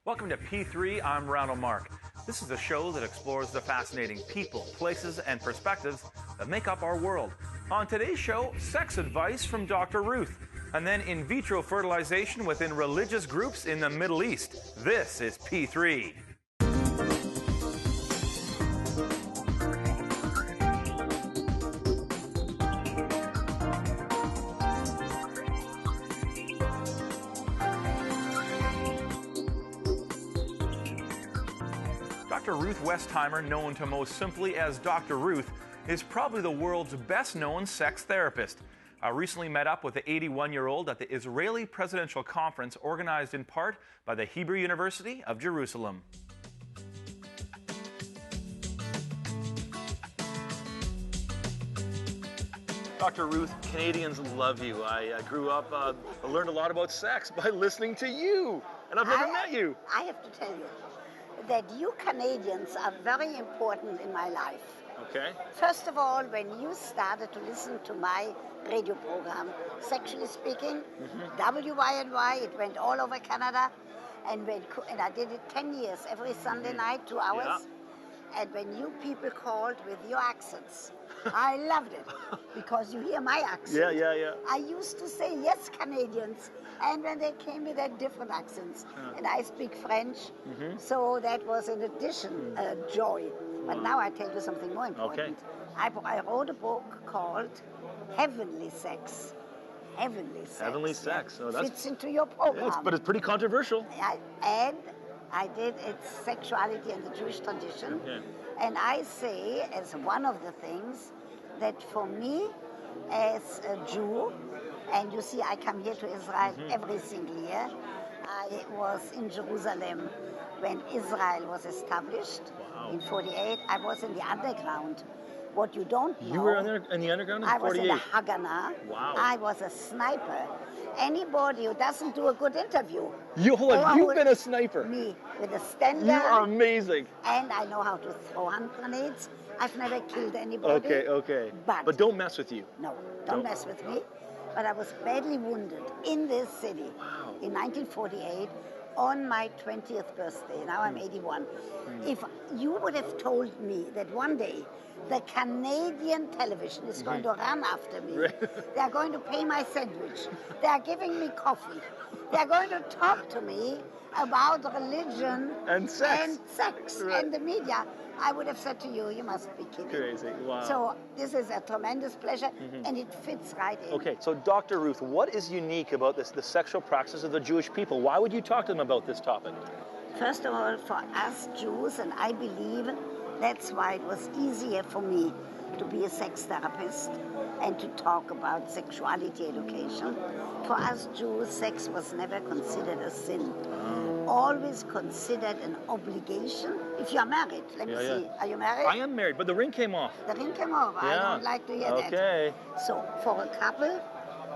Welcome to P3, I'm Ronald Mark. This is a show that explores the fascinating people, places, and perspectives that make up our world. On today's show, sex advice from Dr. Ruth, and then in vitro fertilization within religious groups in the Middle East. This is P3. Dr. Ruth Westheimer, known to most simply as Dr. Ruth, is probably the world's best-known sex therapist. I recently met up with the 81-year-old at the Israeli Presidential Conference organized in part by the Hebrew University of Jerusalem. Dr. Ruth, Canadians love you. I grew up, I learned a lot about sex by listening to you, and I've never met you. I have to tell you that you Canadians are very important in my life. Okay. First of all, when you started to listen to my radio program, Sexually Speaking, WYNY, it went all over Canada, and I did it 10 years, every Sunday night, 2 hours. Yeah. And when you people called with your accents, I loved it, because you hear my accent. Yeah. I used to say, yes, Canadians, and when they came with their different accents, and I speak French, so that was an addition, a joy. But now I tell you something more important. Okay. I wrote a book called Heavenly Sex. Heavenly Sex. Heavenly Sex. Yeah. Oh, that's fits into your program. Yeah, but it's pretty controversial. And I did its sexuality and the Jewish tradition. Okay. And I say, as one of the things, that for me, as a Jew, and you see, I come here to Israel every single year. I was in Jerusalem when Israel was established in 48. I was in the underground. What you don't know... You were in the underground in 48? I was in the Haganah. Wow. I was a sniper. Anybody who doesn't do a good interview... You've been a sniper. Me, with a stand You are amazing. And I know how to throw hand grenades. I've never killed anybody. Okay. But don't mess with you. No, don't mess with me. But I was badly wounded in this city in 1948 on my 20th birthday. Now I'm 81. If you would have told me that one day the Canadian television is going to run after me, they are going to pay my sandwich, they are giving me coffee, they are going to talk to me about religion and sex, and the media, I would have said to you, you must be kidding. Crazy, wow. So this is a tremendous pleasure, and it fits right in. Okay, so Dr. Ruth, what is unique about the sexual practices of the Jewish people? Why would you talk to them about this topic? First of all, for us Jews, and I believe that's why it was easier for me to be a sex therapist and to talk about sexuality education. For us Jews, sex was never considered a sin. Always considered an obligation. If you are married, let me see. Are you married? I am married, but the ring came off. The ring came off. I don't like to hear that. Okay. So for a couple,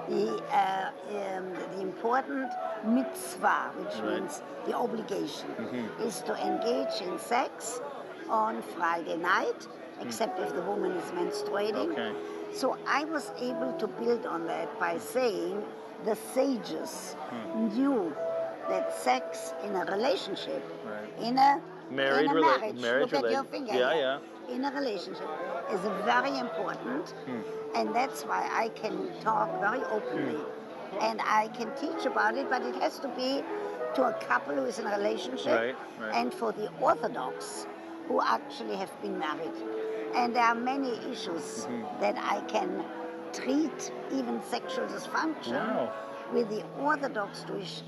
the important mitzvah, which means the obligation, is to engage in sex on Friday night, except if the woman is menstruating. Okay. So I was able to build on that by saying the sages knew that sex in a relationship, in a marriage, look at your finger in a relationship, is very important, and that's why I can talk very openly, and I can teach about it, but it has to be to a couple who is in a relationship, and for the Orthodox who actually have been married. And there are many issues that I can treat, even sexual dysfunction, with the Orthodox Jewish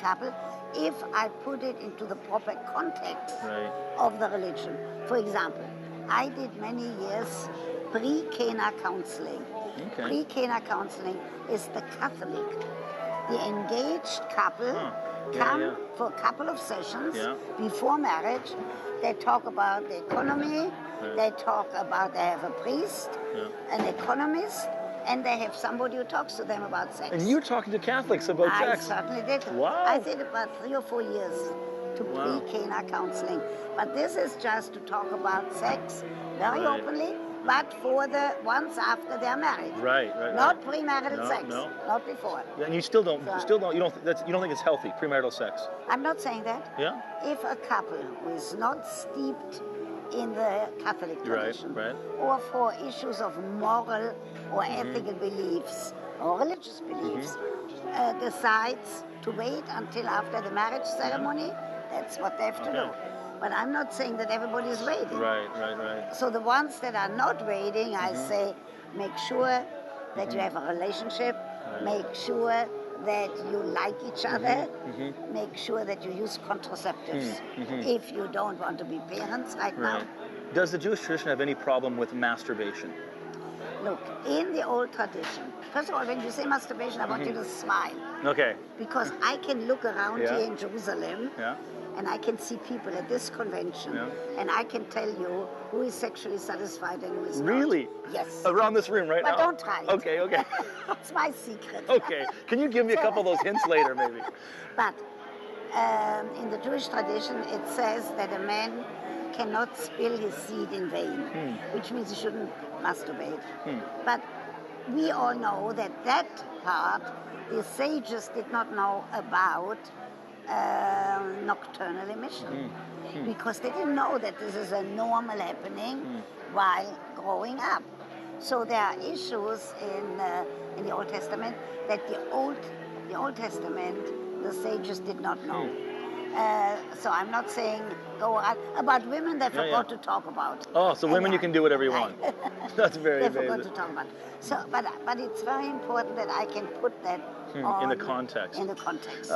couple, if I put it into the proper context of the religion. For example, I did many years pre-Cana counseling. Pre-Cana counseling is the Catholic. The engaged couple come for a couple of sessions before marriage. They talk about the economy, they talk about, they have a priest, an economist, and they have somebody who talks to them about sex. And you're talking to Catholics about sex? I certainly did. Wow. I did about 3 or 4 years to pre-Cana counseling. But this is just to talk about sex very openly but for the ones after they're married. Right. Not premarital sex. No. Not before. And you still don't. You don't think it's healthy, premarital sex. I'm not saying that. Yeah. If a couple who is not steeped in the Catholic tradition, or for issues of moral or ethical beliefs or religious beliefs, decides to wait until after the marriage ceremony, that's what they have to do. But I'm not saying that everybody is waiting. Right. So the ones that are not waiting, I say, make sure that you have a relationship, make sure that you like each other, make sure that you use contraceptives if you don't want to be parents right now. Does the Jewish tradition have any problem with masturbation? Look, in the old tradition, first of all, when you say masturbation, I want you to smile. Okay. Because I can look around here in Jerusalem, and I can see people at this convention, and I can tell you who is sexually satisfied and who is not. Really? Yes. Around this room right now? But don't try it. Okay. It's my secret. Okay. Can you give me a couple of those hints later, maybe? But in the Jewish tradition, it says that a man cannot spill his seed in vain, which means he shouldn't masturbate. But we all know that part, the sages did not know about nocturnal emission, because they didn't know that this is a normal happening while growing up. So there are issues in the Old Testament that the Old Testament, the sages did not know. So I'm not saying go out. About women, they forgot to talk about. Oh, so women, you can do whatever you want. That's very amazing. They forgot to talk about. So, but it's very important that I can put that in the context. In the context.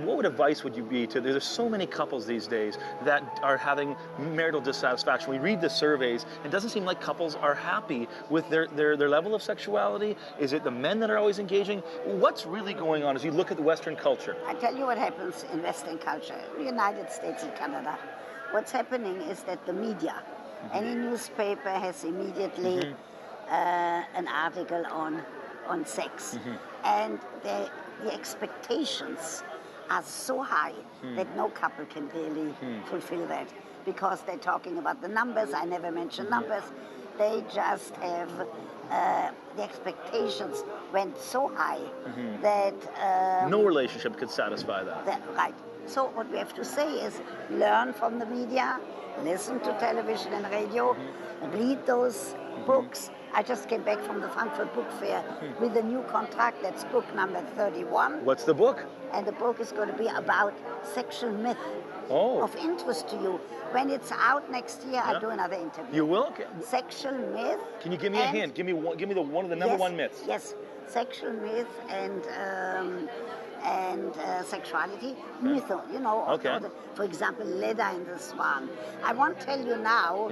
What advice would you be to? There's so many couples these days that are having marital dissatisfaction. We read the surveys. It doesn't seem like couples are happy with their level of sexuality. Is it the men that are always engaging? What's really going on as you look at the Western culture? I tell you what happens in Western culture, the United States and Canada. What's happening is that the media, any newspaper has immediately an article on sex, and the expectations are so high that no couple can really fulfill that, because they're talking about the numbers. I never mention numbers. They just have the expectations went so high that no relationship could satisfy that. Right. So what we have to say is learn from the media, listen to television and radio, read those books. I just came back from the Frankfurt Book Fair with a new contract. That's book number 31. What's the book? And the book is going to be about sexual myth of interest to you. When it's out next year, I'll do another interview. You will? Sexual myth. Can you give me a hint? Give me one of the number one myths. Yes, sexual myth and sexuality, myth, for example, Leda and the Swan. I won't tell you now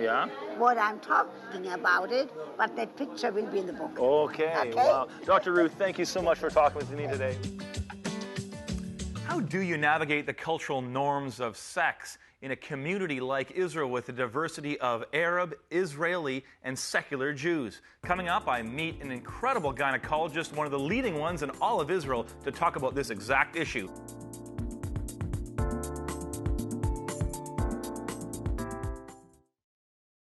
what I'm talking about it, but that picture will be in the book. Okay. Wow. Dr. Ruth, thank you so much for talking with me today. How do you navigate the cultural norms of sex in a community like Israel with a diversity of Arab, Israeli, and secular Jews? Coming up, I meet an incredible gynecologist, one of the leading ones in all of Israel, to talk about this exact issue.